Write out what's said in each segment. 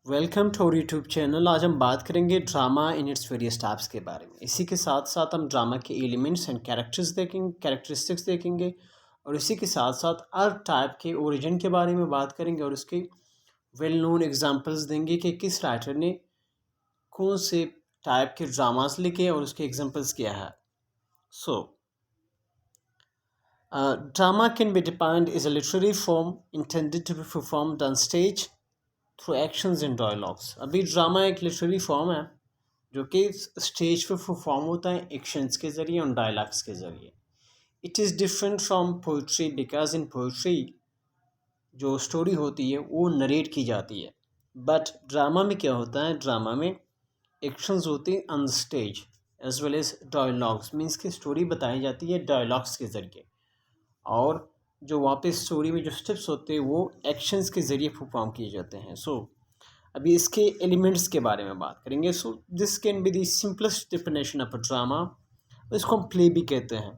Welcome to our YouTube channel. आज हम बात करेंगे drama in its various types के बारे में। इसी के साथ साथ हम ड्रामा के एलिमेंट्स एंड कैरेक्टरिस्टिक्स देखेंगे और इसी के साथ साथ हर टाइप के ओरिजिन के बारे में बात करेंगे और उसके वेल नोन एग्जांपल्स देंगे कि किस राइटर ने कौन से टाइप के ड्रामास लिखे और उसके एग्जांपल्स क्या है। सो drama can be defined as a literary form intended to be performed on stage through actions and dialogues. अभी ड्रामा एक लिटरेरी फॉर्म है जो कि स्टेज पे परफॉर्म होता है एक्शंस के ज़रिए और डायलॉग्स के ज़रिए। It is different from poetry because in poetry जो स्टोरी होती है वो नरेट की जाती है, बट ड्रामा में क्या होता है, ड्रामा में एक्शंस होते हैं on stage as well as dialogues. Means की स्टोरी बताई जाती है डायलॉग्स के ज़रिए और जो वहाँ पे स्टोरी में जो स्टेप्स होते हैं वो एक्शंस के ज़रिए परफॉर्म किए जाते हैं। अभी इसके एलिमेंट्स के बारे में बात करेंगे। This can be the simplest definition of a drama. इसको हम प्ले भी कहते हैं।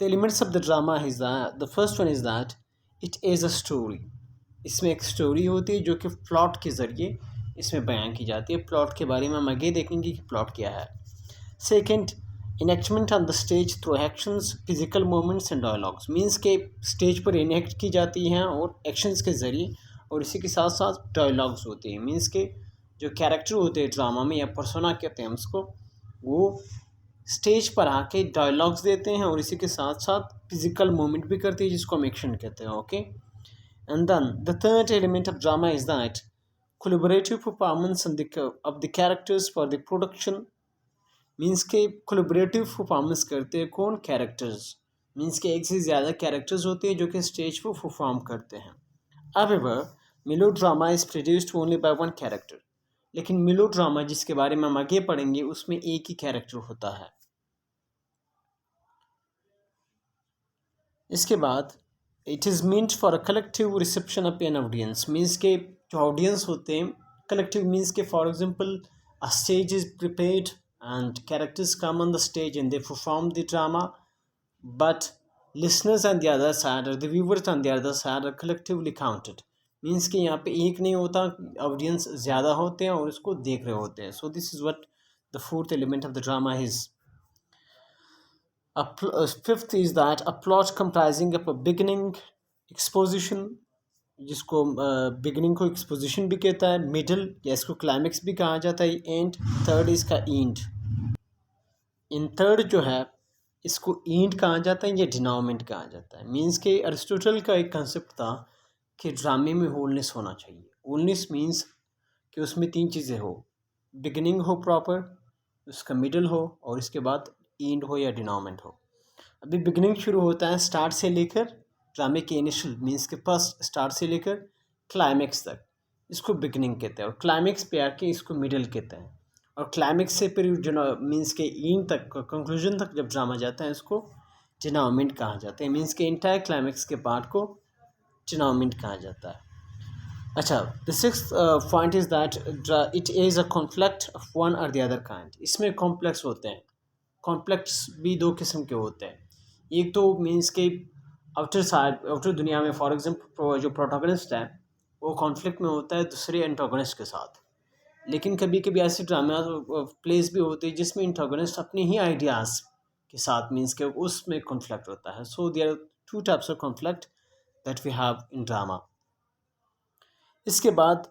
The elements of the drama is the first one is that it is a story. इसमें एक स्टोरी होती है जो कि प्लॉट के ज़रिए इसमें बयान की जाती है। प्लॉट के बारे में हम आगे देखेंगे कि प्लॉट क्या है। Second, enactment on the stage through actions, physical movements and dialogues. Means के स्टेज पर इनेक्ट की जाती हैं और एक्शंस के ज़रिए और इसी के साथ साथ डायलॉग्स होते हैं। मीन्स के जो कैरेक्टर होते हैं ड्रामा में या पर्सोना कहते हैं उसको, वो स्टेज पर आके डायलॉग्स देते हैं और इसी के साथ साथ फिजिकल मूवमेंट भी करते हैं जिसको हम एक्शन कहते हैं। Okay, and then the third element of drama is that collaborative performance of the characters for the production. Means के कोलैबोरेटिव परफॉर्मेंस करते हैं कौन, कैरेक्टर्स। मीन्स के एक से ज़्यादा कैरेक्टर्स होते हैं जो कि स्टेज पर परफॉर्म करते हैं। However, melodrama is produced only by one character. लेकिन melodrama जिसके बारे में हम आगे पढ़ेंगे उसमें एक ही कैरेक्टर होता है। इसके बाद it is meant for a collective reception of an audience. Means के जो ऑडियंस होते हैं कलेक्टिव, मीन्स के for example a stage is prepared and characters come on the stage and they perform the drama, but listeners on the other side or the viewers on the other side are collectively counted. Means कि यहाँ पे एक नहीं होता, audience ज़्यादा होते हैं और उसको देख रहे होते हैं। So this is what the fourth element of the drama is. Fifth is that a plot comprising of a beginning, exposition, जिसको बिगिनिंग को एक्सपोजिशन भी कहता है, मिडल या इसको क्लाइमेक्स भी कहा जाता है, एंड थर्ड इसका एंड। इन थर्ड जो है इसको एंड कहा जाता है या डिनोमिनेट कहा जाता है। मीन्स के अरिस्टोटल का एक कंसेप्ट था कि ड्रामे में होलनेस होना चाहिए। होलनेस मीन्स कि उसमें तीन चीज़ें हो, बिगिनिंग हो प्रॉपर, उसका मिडल हो और इसके बाद एंड हो या डिनोमिनेट हो। अभी बिगिनिंग शुरू होता है स्टार्ट से लेकर ड्रामे के इनिशियल, मीन्स के फर्स्ट स्टार्ट से लेकर क्लाइमेक्स तक, इसको बिगिनिंग कहते हैं। और क्लाइमेक्स पे आके इसको मिडल कहते हैं। और क्लाइमेक्स से फिर जो मीन्स के एंड तक, कंक्लूजन तक जब ड्रामा जाता है इसको डिनोमिनेट कहा जाता है। मीन्स के इंटायर क्लाइमेक्स के पार्ट को डिनोमिनेट कहा जाता है। अच्छा, the sixth point is that it is a conflict of one और द अदर काइंड। इसमें कॉम्प्लेक्स होते हैं। कॉम्प्लेक्स भी दो किस्म के होते हैं। एक तो मीन्स के आउटर साइड, आउटर दुनिया में फॉर एग्जांपल जो प्रोटोगनिस्ट है वो कॉन्फ्लिक्ट में होता है दूसरे एंटागोनिस्ट के साथ। लेकिन कभी कभी ऐसे ड्रामा प्लेस भी होते हैं जिसमें इंटागोनिस्ट अपने ही आइडियाज़ के साथ, मीन्स के उसमें कॉन्फ्लिक्ट होता है। So there are two types of conflict that we have in drama. इसके बाद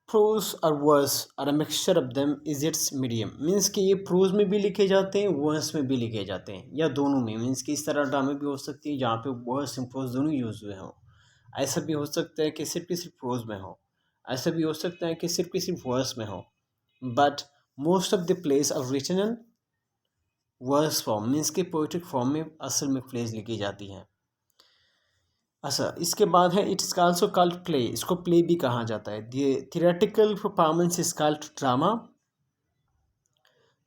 प्रोज और वर्स और a mixture of them is its medium. Means कि ये प्रोज में भी लिखे जाते हैं, वर्स में भी लिखे जाते हैं या दोनों में। मीन्स कि इस तरह ड्रामे भी हो सकती है जहाँ पे वर्स एंड प्रोज दोनों यूज हुए हों। ऐसा भी हो सकता है कि सिर्फ प्रोज में हो, ऐसा भी हो सकता है कि सिर्फ वर्स में हो, but most of the plays are written in verse form. Means के पोइट्रिक फॉर्म में असल में प्लेस लिखी जाती हैं। अच्छा, इसके बाद है it is also called play. इसको प्ले भी कहा जाता है। Theoretical performance is called drama.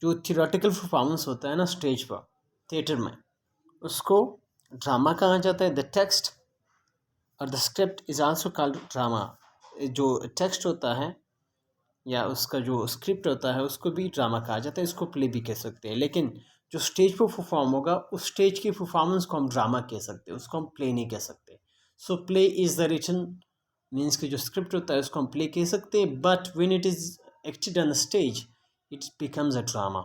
जो थियोरेटिकल परफॉर्मेंस होता है ना स्टेज पर, थिएटर में, उसको ड्रामा कहा जाता है। द टेक्स्ट और the script is also called drama. जो टेक्स्ट होता है या उसका जो स्क्रिप्ट होता है उसको भी ड्रामा कहा जाता है। इसको प्ले भी कह सकते हैं। लेकिन जो स्टेज पर परफॉर्म होगा उस स्टेज की परफॉर्मेंस को हम ड्रामा कह सकते हैं, उसको हम प्ले नहीं कह सकते। So play is the written means कि जो स्क्रिप्ट होता है उसको हम प्ले कह सकते हैं, but when it is acted on stage it becomes a drama.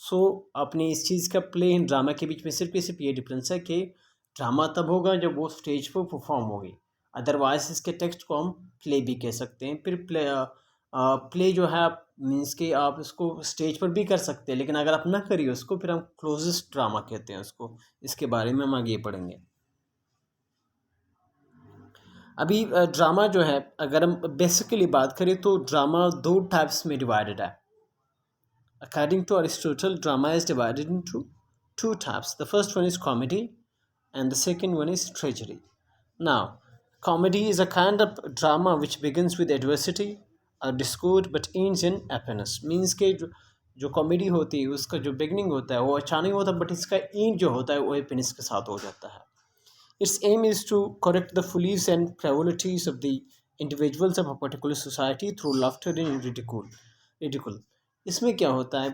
So अपने इस चीज़ का प्ले एंड ड्रामा के बीच में सिर्फ ये डिफरेंस है कि ड्रामा तब होगा जब वो स्टेज पर परफॉर्म होगी, अदरवाइज इसके टेक्स्ट को हम प्ले भी कह सकते हैं। फिर प्ले जो है मीन्स कि आप इसको स्टेज पर भी कर सकते हैं, लेकिन अगर आप ना करिए उसको फिर हम क्लोजेस्ट ड्रामा कहते हैं उसको। इसके बारे में हम आगे पढ़ेंगे। अभी ड्रामा जो है अगर हम बेसिकली बात करें तो ड्रामा दो टाइप्स में डिवाइडेड है। According to Aristotle, drama is divided into two types. The first one is comedy and the second one is tragedy. Now, comedy is a kind of drama which begins with adversity or discord but ends in happiness. Means के जो comedy होती है उसका जो beginning होता है वो अच्छा नहीं होता, बट इसका एंड जो होता है वो हैप्पीनेस के साथ हो जाता है। Its aim is to correct the follies and frivolities of the individuals of a particular society through laughter and ridicule. इसमें क्या होता है,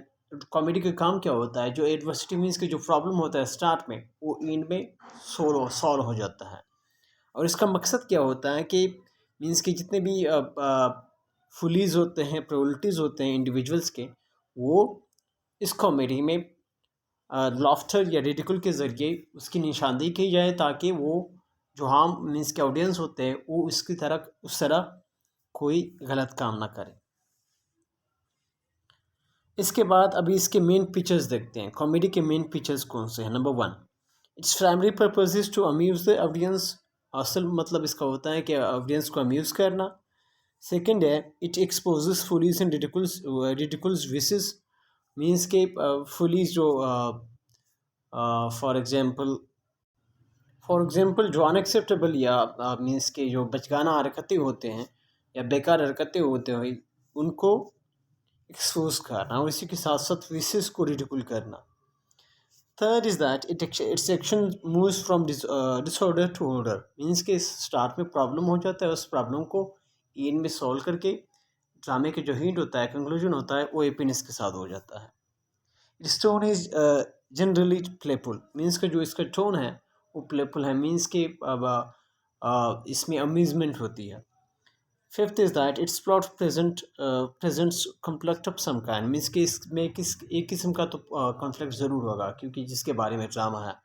कॉमेडी का काम क्या होता है, जो एडवर्सिटी मीन्स के जो प्रॉब्लम होता है स्टार्ट में वो एंड में सॉल्व हो जाता है। और इसका मकसद क्या होता है कि मीन्स कि जितने भी फुलीज होते हैं, प्रोलिटीज़ होते हैं इंडिविजुअल्स के, वो इस कॉमेडी में लॉफ्टर या रिडिकुल के ज़रिए उसकी निशानदेही की जाए ताकि वो जो हम मीन्स के ऑडियंस होते हैं वो उस तरह कोई गलत काम ना करे। इसके बाद अभी इसके मेन फीचर्स देखते हैं। कॉमेडी के मेन फीचर्स कौन से हैं? Number 1, its primary purpose is to amuse the audience. असल मतलब इसका होता है कि ऑडियंस को अम्यूज़ करना। सेकंड है, इट एक्सपोजेस फुलीज एंड रिडिकुल्स विसेस। मीन्स के फुलीज जो फॉर एग्जांपल जो अनएक्सेप्टेबल या मीन्स के जो बचकाना हरकतें होते हैं या बेकार हरकतें होते हैं उनको एक्सपोज करना, और इसी के साथ साथ विसेस को रिडिकुल करना। Third is that its action moves from disorder to order. Means के स्टार्ट में प्रॉब्लम हो जाता है, उस प्रॉब्लम को एंड में सॉल्व करके ड्रामे के जो हिंट होता है, कंक्लूजन होता है, वो हैप्पीनेस के साथ हो जाता है। It's tone is generally playful. Means का जो इसका टोन है वो प्लेफुल है, मीन्स के इसमें अम्यूजमेंट होती है। Fifth is that its plot presents conflict of some kind. Means कि इसमें एक किस्म का तो कॉन्फ्लिक्ट ज़रूर होगा, क्योंकि जिसके बारे में ड्रामा है,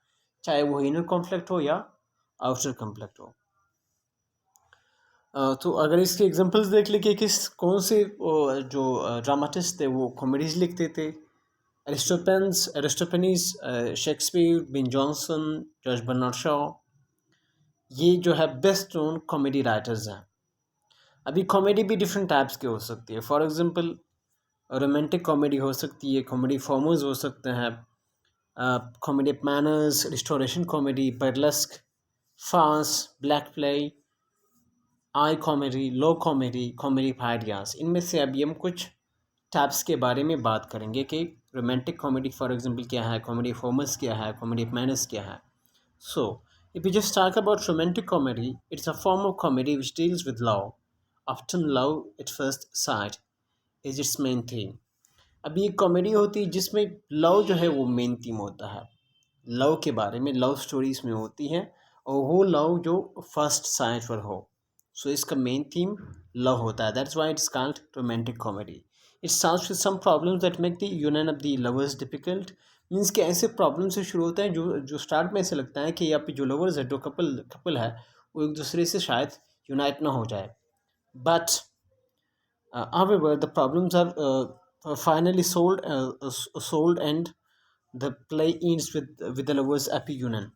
चाहे वो इनर कॉन्फ्लिक्ट हो या आउटर कॉन्फ्लिक्ट हो। तो अगर इसके एग्जांपल्स देख ले कि कौन से जो ड्रामाटिस्ट थे वो कॉमेडीज लिखते थे। Aristophanes, Shakespeare, Ben Jonson, George Bernard Shaw, ये जो है बेस्ट नोन कॉमेडी राइटर्स हैं। अभी कॉमेडी भी डिफरेंट टाइप्स की हो सकती है। फॉर एग्जांपल रोमांटिक कॉमेडी हो सकती है, कॉमेडी फॉर्मर्स हो सकते हैं, comedy manners, restoration comedy, burlesque, farce, black play, high comedy, low comedy, comedy ideas. इनमें से अभी हम कुछ टाइप्स के बारे में बात करेंगे कि रोमांटिक कॉमेडी फॉर एग्जांपल क्या है, कॉमेडी फॉर्मर्स क्या है, कॉमेडी मैनर्स क्या है। सो if we just talk about romantic comedy, it's a form of comedy which deals with love. Often love at first sight is its main theme. अभी एक comedy होती है जिसमें लव जो है वो मेन थीम होता है। लव के बारे में लव स्टोरीज में होती है, और वो लव जो फर्स्ट साइट पर हो। सो इसका मेन थीम लव होता है, that's why it's called romantic comedy. It starts with some problems that make the union of the lovers difficult. Means कि ऐसे प्रॉब्लम से शुरू होता है जो स्टार्ट में ऐसे लगता है कि यहाँ पे जो लवर्स है, जो कपल है, वो एक दूसरे से शायद यूनाइट ना हो जाए, but however the problems are finally solved and the play ends with the lovers happy union।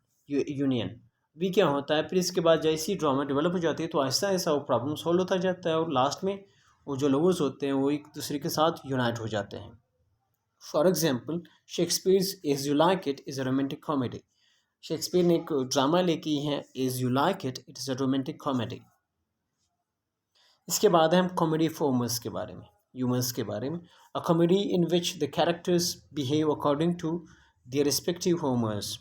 भी क्या होता है, फिर इसके बाद जैसे ही ड्रामा डेवलप हो जाती है तो ऐसा ऐसा वो प्रॉब्लम सॉल्व होता जाता है, और लास्ट में वो जो लवर्स होते हैं वो एक दूसरे के साथ यूनाइट हो जाते हैं। For example Shakespeare's as you like it is a romantic comedy. Shakespeare ने एक ड्रामा लेकी है as you like it is a romantic comedy. इसके बाद है हम कॉमेडी फॉर्मर्स के बारे में, ह्यूमर्स के बारे में। A comedy in which the characters behave according to their respective humours.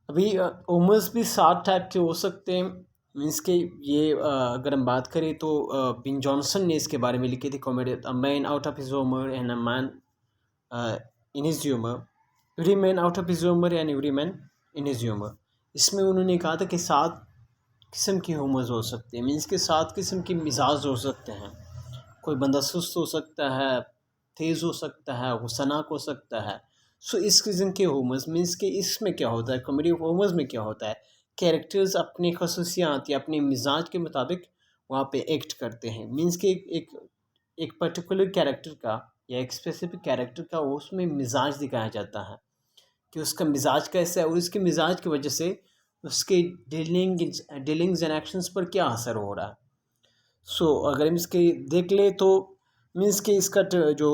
अभी होमर्स भी 7 टाइप के हो सकते हैं। मीन्स के ये अगर हम बात करें तो बिन जॉनसन ने इसके बारे में लिखी थी comedy, a man out of his Homer and a man in his humour, every man out of his Homer and every man in his humour. इसमें उन्होंने कहा था कि 7 किस्म की ह्यूमर्स हो सकती है, मीन्स के 7 किस्म के मिजाज हो सकते हैं। कोई बंदा सुस्त हो सकता है, तेज़ हो सकता है, गुस्सानाक हो सकता है। सो इस किस्म के ह्यूमर्स, मीन्स के इसमें क्या होता है, कॉमेडी ह्यूमर्स में क्या होता है, कैरेक्टर्स अपनी खसूसियात या अपने मिजाज के मुताबिक वहाँ पे एक्ट करते हैं। मीन्स के एक एक पर्टिकुलर कैरेक्टर का या एक स्पेसिफिक कैरेक्टर का उसमें मिजाज दिखाया जाता है कि उसका मिजाज कैसा है, और उसके मिजाज की वजह से उसके डीलिंग्स एंड एक्शंस पर क्या असर हो रहा है। सो अगर हम इसके देख ले तो मीन्स कि इसका जो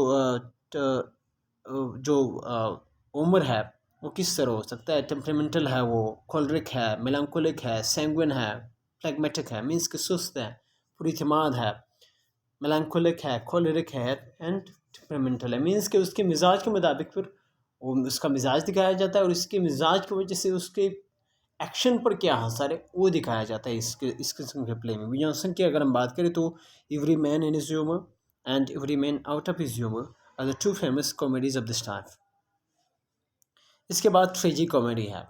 उम्र है वो किस तरह हो सकता है, टेम्परेमेंटल है, वो कोलरिक है, मेलांकोलिक है, सैंग्विन है, फ्लैगमेटिक है, मीन्स कि सुस्त है, पुरइतिमाद है, मेलांकोलिक है, कोलरिक है एंड टेम्परेमेंटल है। मीन्स कि उसके मिजाज के मुताबिक फिर वो उसका मिजाज दिखाया जाता है, और इसके मिजाज की वजह से उसके एक्शन पर क्या असर है वो दिखाया जाता है इस किस्म के प्ले में। विजॉन्सन की अगर हम बात करें तो every man in his humour and every man out of his humour are the two famous comedies of this time. इसके बाद ट्रेजी कॉमेडी है।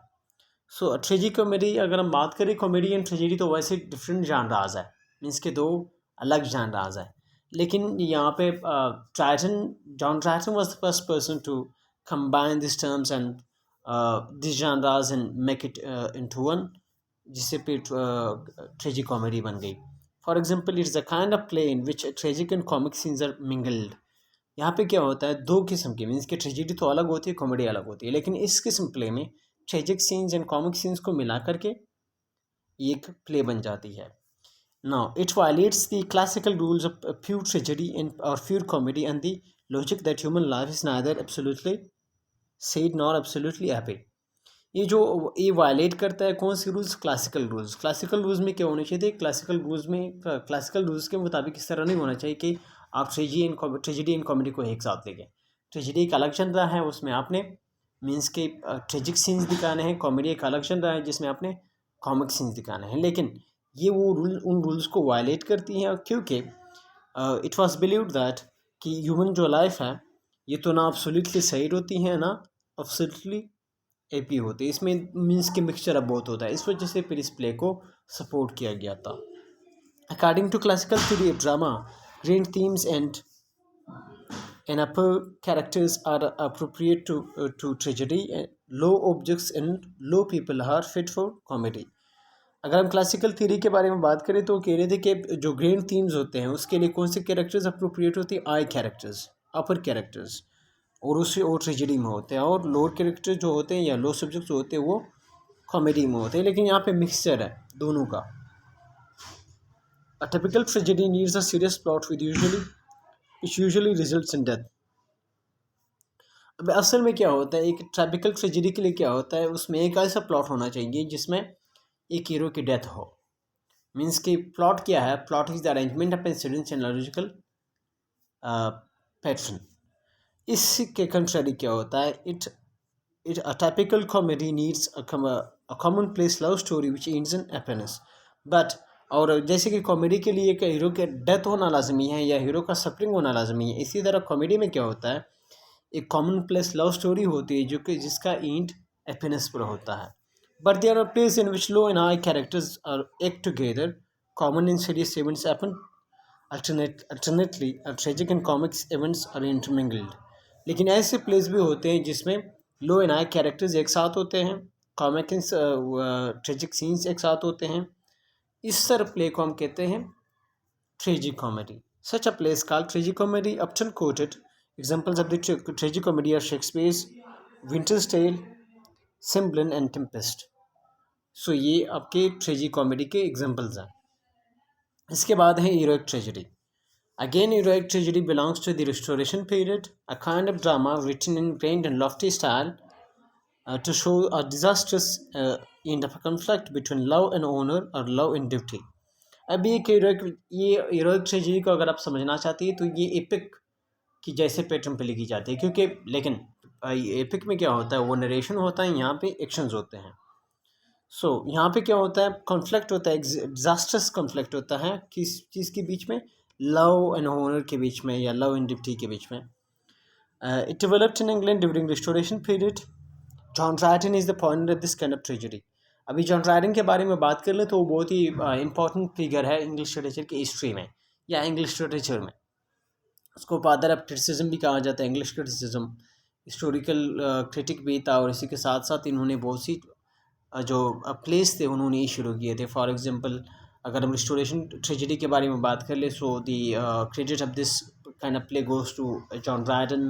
सो ट्रेजी कॉमेडी अगर हम बात करें, कॉमेडी एंड ट्रेजेडी तो वैसे डिफरेंट जानराज है, मीन्स के दो अलग जानराज है। लेकिन यहाँ पे John Dryden was the first person to combine these terms and these genres and make it into one, जिससे फिर ट्रेजिक कॉमेडी बन गई। For example it's a kind of play in which tragic and comic scenes are mingled. यहाँ पे क्या होता है, दो किस्म की, मीन्स कि ट्रेजिडी तो अलग होती है, कॉमेडी अलग होती है, लेकिन इस किस्म प्ले में tragic scenes and comic scenes को मिला करके एक प्ले बन जाती है। Now, it violates the classical rules of pure tragedy and or pure comedy and the logic that human life is neither absolutely sad nor absolutely happy। ये violet करता है कौन से rules, classical rules. Classical rules में क्या होने चाहिए थे, क्लासिकल रूल्स के मुताबिक इस तरह नहीं होना चाहिए कि आप ट्रेजिडी एंड कॉमेडी को एक साथ लेंगे। ट्रेजिडी एक अलग जनरा है, उसमें आपने मीन्स के ट्रेजिक सीन्स दिखाने हैं, कॉमेडी एक अलग जनरा है जिसमें आपने कॉमिक सीन्स दिखाने हैं। लेकिन ये वो उन रूल्स को वायलेट करती हैं, क्योंकि इट वॉज बिलीव्ड दैट कि ह्यूमन जो लाइफ है ये तो ना एब्सोल्युटली सही होती है ना एब्सोल्युटली एपी होती है, इसमें मीन्स के मिक्सचर अब बहुत होता है। इस वजह से फिर इस प्ले को सपोर्ट किया गया था। According to classical theory of drama, grand themes and upper characters are appropriate to tragedy, low objects and low people are fit for comedy. अगर हम क्लासिकल थ्योरी के बारे में बात करें तो कह रहे थे कि जो ग्रैंड थीम्स होते हैं उसके लिए कौन से कैरेक्टर्स अप्रोप्रिएट होती है, आई कैरेक्टर्स, अपर कैरेक्टर्स, और उससे और ट्रेजेडी में होते हैं, और लोअर कैरेक्टर जो होते हैं या लो सब्जेक्ट जो होते हैं वो कॉमेडी में होते हैं। लेकिन यहाँ पे मिक्सचर है दोनों का। A typical tragedy needs a serious plot which usually results in death. अब असल में क्या होता है, एक टिपिकल ट्रेजेडी के लिए क्या होता है, उसमें एक ऐसा प्लॉट होना चाहिए जिसमें एक हीरो की डेथ हो। मीन्स कि प्लॉट क्या है, plot is the arrangement of incidents in logical pattern. इसके कंट्रारी क्या होता है, it a typical comedy needs a common place love story which ends in happiness. But और जैसे कि कॉमेडी के लिए एक हीरो के डेथ होना लाजमी है या हीरो का सफरिंग होना लाजमी है, इसी तरह कॉमेडी में क्या होता है, एक कॉमन प्लेस लव स्टोरी होती है जो कि जिसका एंड हैप्पीनेस पर होता है। But there are plays in which low and high characters are act together, common in serious events happen alternately, tragic and comics events are intermingled। लेकिन ऐसे प्लेस भी होते हैं जिसमें लो एंड हाई कैरेक्टर्स एक साथ होते हैं, कॉमिक एंड ट्रेजिक सीन्स एक साथ होते हैं। इस तरह प्ले को हम कहते हैं tragic comedy. Such a place called tragic comedy often quoted examples of the tragic comedy are Shakespeare's Winter's Tale, Cymbeline and Tempest। सो ये आपके ट्रेजिक कॉमेडी के एग्जाम्पल्स हैं। इसके बाद है heroic tragedy. Again, heroic tragedy belongs to the Restoration period, a kind of drama written in grand and lofty style to show a disastrous end of a conflict between love and honor or love and duty। अब ये heroic tragedy को अगर आप समझना चाहते हैं तो ये एपिक की जैसे पैटर्न पे लिखी जाती है, क्योंकि लेकिन एपिक में क्या होता है, वो नरेशन होता है, यहाँ पे एक्शंस होते हैं। सो यहाँ पे क्या होता है, कॉन्फ्लिक्ट होता है, डिजास्टर्स कॉन्फ्लिक्ट होता है किस चीज़ के बीच में, लव एंड ऑनर के बीच में या लव एंड ड्यूटी के बीच में। It developed in England during restoration period. John Triton is the point of this kind of tragedy. अभी जॉन ड्रायडन के बारे में बात कर ले तो वो बहुत ही इंपॉर्टेंट फिगर है इंग्लिश लिटरेचर की हिस्ट्री में या इंग्लिश लिटरेचर में। उसको फादर ऑफ क्रिटिसिज्म भी कहा जाता है, इंग्लिश क्रिटिसिज्म, हिस्टोरिकल क्रिटिक भी था। और इसी के साथ साथ इन्होंने बहुत सी जो प्लेस थे उन्होंने ही शुरू किए थे। फॉर एग्जांपल अगर हम रिस्टोरेशन ट्रेजेडी के बारे में बात कर ले, so the credit of this kind of play goes to John Dryden.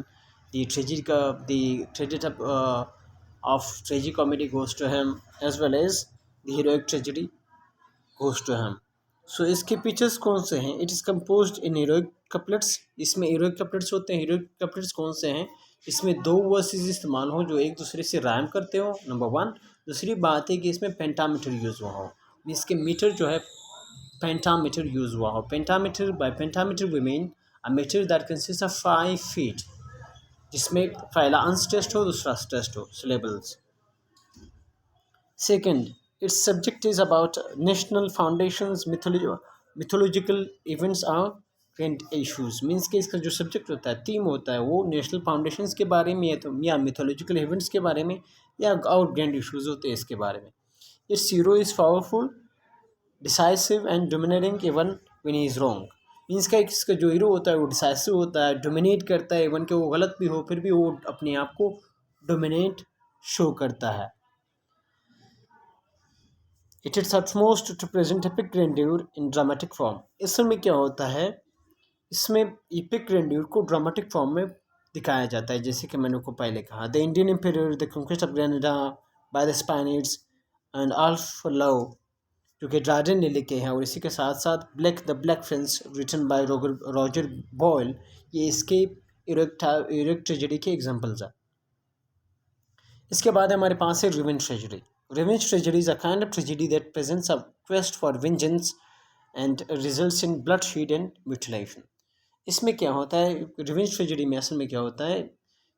The tragedy का the credit of tragicomedy goes to him as well as the heroic tragedy goes to him. So इसके features कौन से हैं? It is composed in heroic couplets. इसमें heroic couplets होते हैं। Heroic couplets कौन से हैं? इसमें दो वर्सेस इस्तेमाल हो जो एक दूसरे से राइम करते हो, नंबर वन। दूसरी बात है कि इसमें पेंटामीटर यूज़ हुआ हो, इसके मीटर जो है पेंटामीटर यूज़ हुआ हो। Pentameter, by pentameter we mean a meter that consist of 5 feet, जिसमें पहला अनस्ट्रेस्ड हो दूसरा स्ट्रेस्ड हो, syllables. Second, its subject is about national foundations, mythological events और grand issues। मीन्स कि इसका जो सब्जेक्ट होता है, थीम होता है, वो नेशनल फाउंडेशंस के बारे में या मिथोलॉजिकल इवेंट्स के बारे में या और ग्रैंड इश्यूज होते हैं इसके बारे में। It's hero is powerful, decisive and dominating even when he is wrong. Means का इसका जो हीरो होता है वो डिसाइसिव होता है, डोमिनेट करता है, इवन के वो गलत भी हो फिर भी वो अपने आप को डोमिनेट शो करता है। It is utmost to present epic grandeur in dramatic form। इसमें क्या होता है, इसमें epic grandeur को ड्रामेटिक फॉर्म में दिखाया जाता है। जैसे कि मैंने को पहले कहा, the Indian empire, the conquest of Granada by the Spaniards and all for love, जो कि ड्रायडन ने लिखे हैं। और इसी के साथ साथ the Black Prince written by Roger Boyle, ये इसके इरेक्ट ट्रेजेडी के एग्जाम्पल्स हैं। इसके बाद हमारे पास है revenge tragedy. Revenge tragedy is a kind of tragedy that presents a quest for vengeance and results in bloodshed and mutilation। इसमें क्या होता है, रिवेंज ट्रेजेडी में असल में क्या होता है,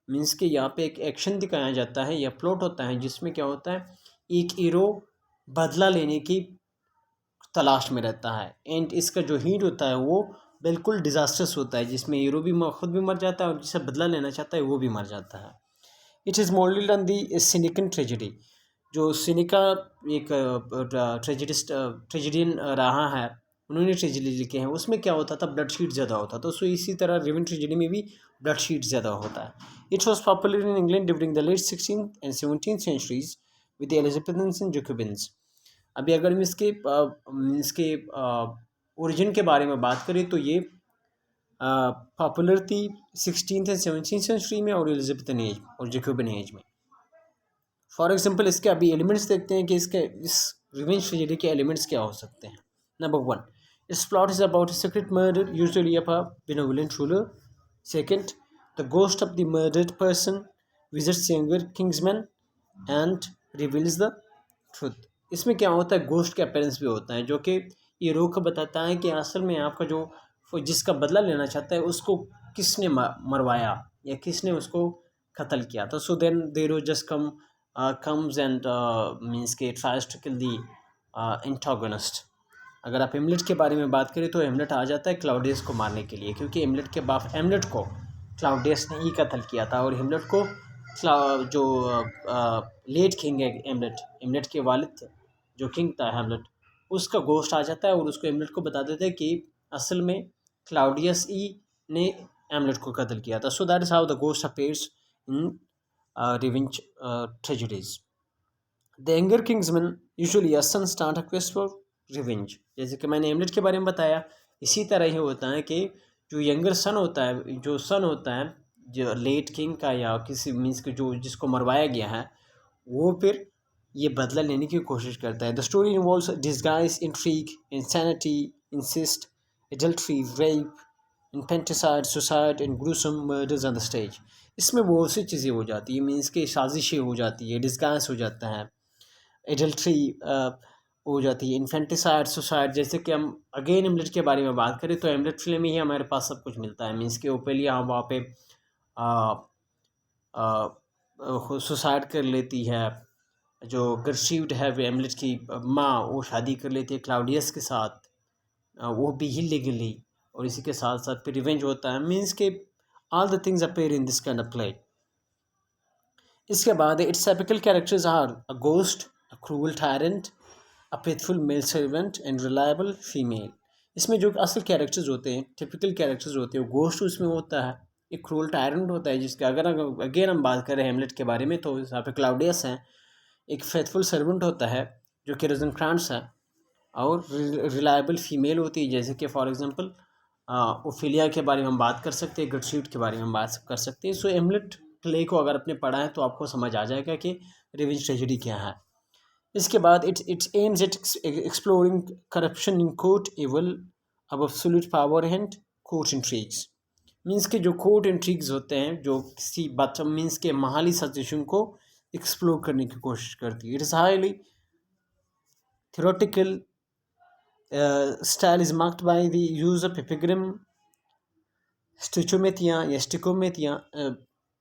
मीन्स कि यहाँ पे एक एक्शन दिखाया जाता है या प्लॉट होता है जिसमें क्या होता है, एक हीरो बदला लेने की तलाश में रहता है एंड इसका जो हीट होता है वो बिल्कुल डिजास्टर्स होता है, जिसमें हीरो भी खुद भी मर जाता है और जिसे बदला लेना चाहता है वो भी मर जाता है। It is modelled on the Senecan tragedy. जो सिनिका एक ट्रेजेडियन रहा है, उन्होंने ट्रेजेडी लिखे हैं, उसमें क्या होता था, ब्लड शीट ज़्यादा होता था। सो इसी तरह रिवेंज ट्रेजेडी में भी ब्लड शीट ज़्यादा होता है। It was popular in England during the late 16th and 17th centuries with the Elizabethans and Jacobeans. अभी अगर हम इसके ओरिजिन के बारे में बात करें तो ये पॉपुलर थी 16th एंड 17th सेंचुरी में और एलिजाबेथन एज और जैकोबिन एज में। फॉर एग्जाम्पल इसके अभी एलिमेंट्स देखते हैं कि इसके इस रिवेंज ट्रेजेडी के एलिमेंट्स क्या हो सकते हैं। Number one, it's plot is about secret murder usually of a benevolent ruler. Second, the ghost of the murdered person visits younger Kingsman and reveals the truth. इसमें क्या होता है, गोस्ट का अपीयरेंस भी होता है जो कि ये रोक बताता है कि असल में आपका जो जिसका बदला लेना चाहता है उसको किसने मरवाया या किसने उसको कत्ल किया था। So then there just comes and means के tries to kill the antagonist। अगर आप हेमलेट के बारे में बात करें तो हेमलेट आ जाता है क्लाउडियस को मारने के लिए, क्योंकि हेमलेट के बाप हेमलेट को क्लाउडियस ने ही कत्ल किया था। और हेमलेट को जो लेट किंग है हेमलेट के वालिद जो किंग था हेमलेट, उसका गोश्त आ जाता है और उसको हेमलेट को बता देते हैं कि असल में क्लाउडियस ही ने हेमलेट को कत्ल किया था। So that is how the ghost appears in revenge tragedies। The younger kingsman usually a son start a quest for revenge। जैसे कि मैंने हेमलेट के बारे में बताया, इसी तरह ही होता है कि जो यंगर सन होता है, जो सन होता है जो लेट किंग का या किसी मीन्स के जो जिसको मरवाया गया है, वो फिर ये बदला लेने की कोशिश करता है। The story involves disguise, intrigue, insanity, incest, adultery, rape, infanticide, suicide and gruesome murders on the stage. इसमें बहुत सी चीज़ें हो जाती है, मीन्स कि साजिशें हो जाती है, डिस्गाइज हो जाता है, एडल्ट्री हो जाती है, इन्फेंटिसाइड, सुसाइड। जैसे कि हम अगेन हेमलेट के बारे में बात करें तो हेमलेट फिल्म में ही हमारे पास सब कुछ मिलता है। मीन्स कि ओपेलिया हम वहाँ पे सुसाइड कर लेती है, जो गर्शीव्ड है वो हेमलेट की माँ, वो शादी कर लेती है क्लाउडियस के साथ, वो भी इलीगली। और इसी के साथ साथ फिर रिवेंज होता है। मीन्स के all the things appear in this kind of play। इसके बाद its epical characters are a ghost, a cruel tyrant, a faithful male servant and reliable female. इसमें जो असल कैरेक्टर्स होते हैं, टिपिकल कैरेक्टर्स होते हैं, गोस्ट उसमें होता है, एक क्रूअल टायरेंट होता है जिसका अगर अगेन हम बात करें हेमलेट के बारे में तो यहाँ पे क्लाउडियस है, एक फेथफुल सर्वेंट होता है जो कि रोजनक्रांट्स है, और रिलायबल फीमेल होती है जैसे कि फॉर एग्जांपल ओफिलिया के बारे में हम बात कर सकते हैं, गटसीड के बारे में हम बात कर सकते हैं. सो हेमलेट प्ले को अगर आपने पढ़ा है तो आपको समझ आ जाएगा कि रिवेंज ट्रेजेडी क्या है. इसके बाद it's aims at exploring corruption in court evil of absolute power and court intrigues. Means के जो कोर्ट इंट्रिग्स होते हैं जो किसी बात मीन्स के महाली सिचुएशन को एक्सप्लोर करने की कोशिश करती है. It is highly theoretical style is marked by the use of epigram, स्टिचोमेथिया या स्टिकोमेथिया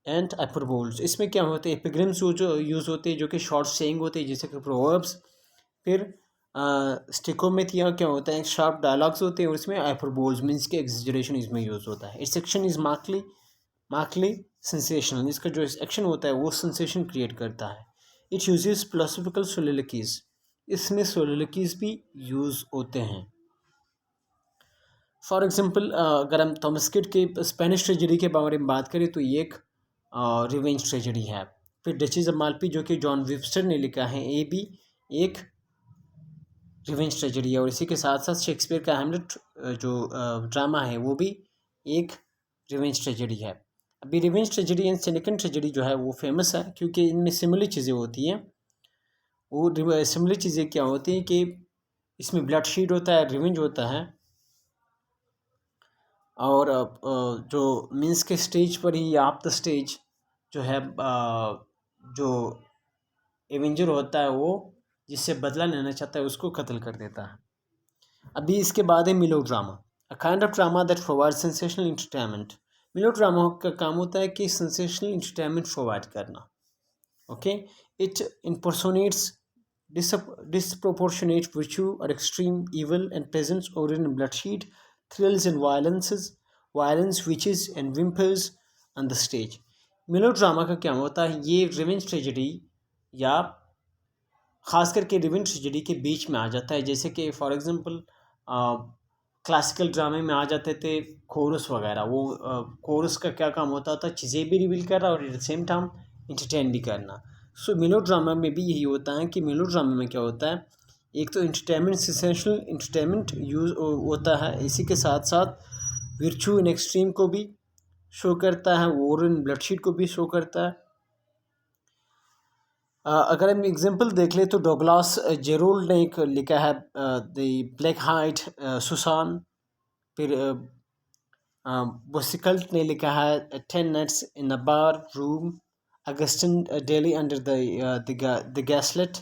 एंड हाइपरबोल्स. इसमें क्या होते हैं, एपिग्राम्स जो यूज़ होते हैं जो कि शॉर्ट सेइंग होते हैं जैसे कि प्रोवर्ब्स. फिर स्टिकोमेथिया क्या होता है, शार्प डायलॉग्स होते हैं, और इसमें हाइपरबोल्स मीन्स के एग्जेजरेशन इसमें यूज़ होता है. It's action is markedly sensational. इसका जो एक्शन होता है वो सेंसेशन क्रिएट करता है. It uses philosophical soliloquies. इसमें सोलिलोकीज भी यूज़ होते हैं. फॉर एग्जांपल अगर हम थॉमस किड के स्पेनिश ट्रेजेडी के बारे में बात करें तो ये एक रिवेंज ट्रेजेडी है. फिर डचेस ऑफ माल्पी जो कि जॉन वेबस्टर ने लिखा है, ये भी एक रिवेंज ट्रेजेडी है. और इसी के साथ साथ शेक्सपियर का हैमलेट जो ड्रामा है वो भी एक रिवेंज ट्रेजेडी है. अभी रिवेंज ट्रेजेडी एंड सेनेकन ट्रेजेडी जो है वो फेमस है क्योंकि इनमें सिमिलर चीज़ें होती हैं. वो सिमिलर चीज़ें क्या होती हैं कि इसमें ब्लड शीड होता है, रिवेंज होता है, और जो मीन्स के स्टेज पर ही आप द स्टेज जो है जो एवेंजर होता है वो जिससे बदला लेना चाहता है उसको कत्ल कर देता है. अभी इसके बाद है melodrama, a kind of drama that provide sensational entertainment. Melodrama का काम होता है कि सेंसेशनल इंटरटेनमेंट प्रोवाइड करना. Okay, it impersonates disproportionate virtue or extreme evil and presents origin in bloodshed, thrills and violence, witches and whimpers on the stage. Melodrama का क्या होता है, ये रिवेंज ट्रेजेडी या ख़ास करके रिवेंज ट्रेजेडी के बीच में आ जाता है. जैसे कि फॉर एग्जांपल क्लासिकल ड्रामे में आ जाते थे कोरस वगैरह. वो कोरस का क्या काम होता था, चीज़ें भी रिवील करना और at the same time entertain भी करना. सो मेलोड्रामा में भी यही होता है कि मेलोड्रामा में क्या होता है, एक तो इंटरटेनमेंट, सेंसेशनल इंटरटेनमेंट यूज़ होता है, इसी के साथ साथ विर्चू इन एक्सट्रीम को भी शो करता है, वॉर इन ब्लडशीट को भी शो करता है. अगर हम एग्जांपल देख ले तो डॉगलास जेरोल्ड ने एक लिखा है द ब्लैक हाइट सुसान. फिर बोसिकल्ट ने लिखा है 10 nights in a bar room. Augustin Daly under the gaslight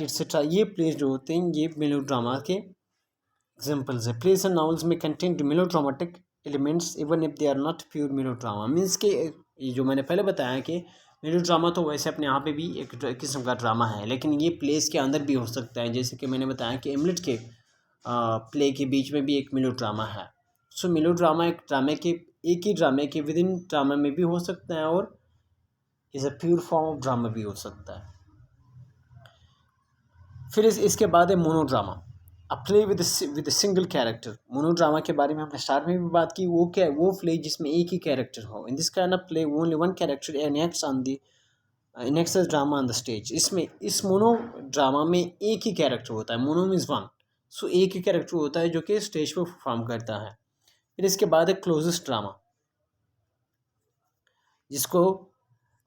etcetera. ये प्लेस जो होते हैं ये मेलोड्रामा के एग्जांपल्स है. प्लेस एंड नॉवेल्स में content melodramatic elements even if they are not pure melodrama. Means के ये जो मैंने पहले बताया कि मेलोड्रामा तो वैसे अपने यहाँ पे भी एक किस्म का ड्रामा है, लेकिन ये प्लेस के अंदर भी हो सकता है. जैसे कि मैंने बताया कि हेमलेट के प्ले के बीच में भी एक मेलोड्रामा है. सो मेलोड्रामा एक ड्रामे के विद इन ड्रामा में भी हो सकता है और is a pure form of drama भी हो सकता है. फिर इसके बाद है monodrama, a play with single character. Monodrama के बारे में हमने स्टार्ट में भी बात की. वो क्या है, वो प्ले जिसमें एक ही कैरेक्टर हो. In this kind of play only one character enacts the drama on the stage. इसमें इस मोनो ड्रामा में एक ही कैरेक्टर होता है. Mono means one. सो एक ही कैरेक्टर होता है जो कि स्टेज पर परफॉर्म करता है. फिर इसके बाद है क्लोजेस्ट ड्रामा, जिसको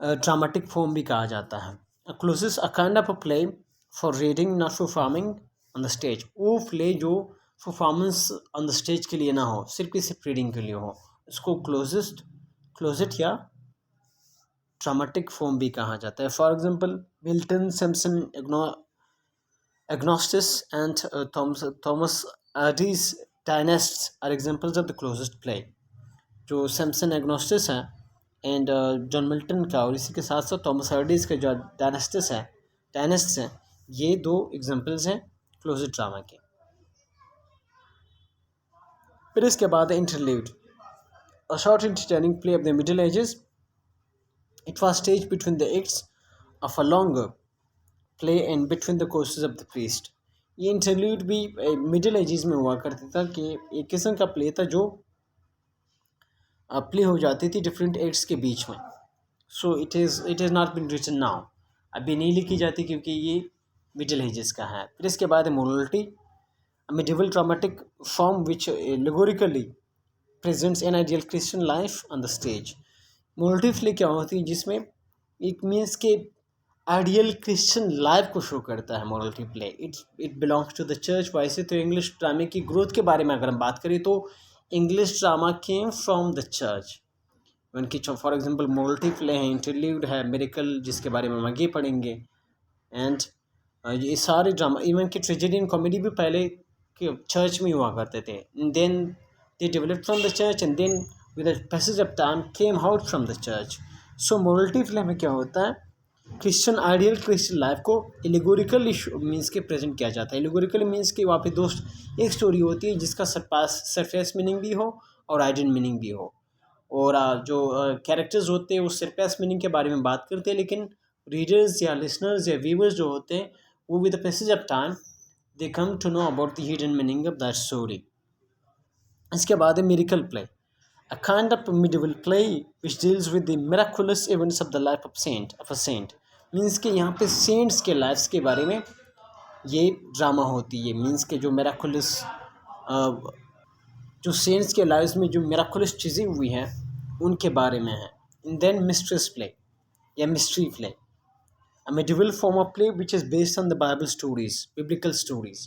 ड्रामेटिक फॉर्म भी कहा जाता है. Closest a kind of a play for reading not performing on the stage. वो प्ले जो परफॉर्मेंस ऑन द स्टेज के लिए ना हो, सिर्फ रीडिंग के लिए हो, इसको क्लोजेट या ड्रामेटिक फॉर्म भी कहा जाता है. For example Milton, Samson, Agonistes and Thomas Hardy's Dynasts are examples of the closet play. जो सिम्पसन, एग्नोस्टिस है एंड जॉन मिल्टन का, और इसी के साथ साथ थॉमस हार्डीज का जो डायनेस्टिस हैं, ये दो एग्जांपल्स हैं क्लोजेट ड्रामा के. फिर इसके बाद है interlude, a short entertaining play of the middle ages. It was staged between the acts of a longer play and between the courses of the priest. ये इंटरल्यूड भी मिडिल एजेस में हुआ करता था कि एक किस्म का प्ले था जो प्ले हो जाती थी डिफरेंट एक्ट्स के बीच में। So it is not been written now, अभी नहीं लिखी जाती क्योंकि ये मिडिल एजेस का है। फिर इसके बाद है morality, medieval dramatic form which allegorically presents an ideal Christian life on the stage। Morality play क्या होती है जिसमें इट मीन्स के आइडियल क्रिश्चियन लाइफ को शो करता है morality play. It belongs to the church. वैसे तो इंग्लिश ड्रामे की ग्रोथ के बारे में अगर हम बात करें तो English drama came from the church. उनकी फॉर एग्जांपल मोरलिटी प्ले है, इंटरल्यूड है, मिरेकल जिसके बारे में हम आगे पढ़ेंगे, एंड ये सारे ड्रामा इवन कि ट्रेजेडी एंड कॉमेडी भी पहले के चर्च में हुआ करते थे। Then they developed from the church and then with the passage of time came out from the church. So morality film में क्या होता है, क्रिश्चियन आइडियल क्रिश्चियन लाइफ को एलिगोरिकल मीन्स के प्रेजेंट किया जाता है। एलिगोरिकल मीन्स कि वहाँ पे दोस्त एक स्टोरी होती है जिसका सरफेस मीनिंग भी हो और आइडियल मीनिंग भी हो, और जो कैरेक्टर्स होते हैं वो सरफेस मीनिंग के बारे में बात करते हैं, लेकिन रीडर्स या लिसनर्स या व्यूवर्स जो होते हैं वो with the passage of time they come to know about the hidden meaning of that story। इसके बाद है miracle play, a kind of medieval play which deals with the miraculous events of the life of a saint। Means कि यहाँ पे cents के lives के बारे में ये ड्रामा होती है। मीन्स के जो मेराकुलस जो सेंट्स के लाइफ्स में जो मेराकुलस चीज़ें हुई हैं उनके बारे में है। एंड देन मिस्ट्रेस प्ले या mystery play, a medieval form of play which is based on the Bible stories, biblical stories।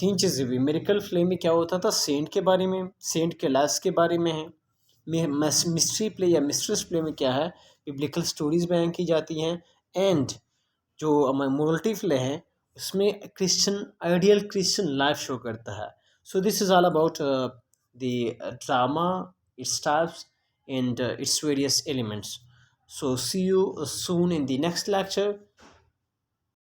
तीन चीज़ें हुई। मेरिकल प्ले में क्या होता था, सेंट के बारे में, सेंट के लाइफ के बारे में है। मिस्ट्री प्ले या मिस्ट्रेस प्ले में क्या है, बिब्लिकल स्टोरीज बयान की जाती हैं। एंड जो मोरलिटी प्ले है उसमें Christian ideal Christian life show करता है। So this is all about the drama, its types and its various elements। So see you soon in the next lecture।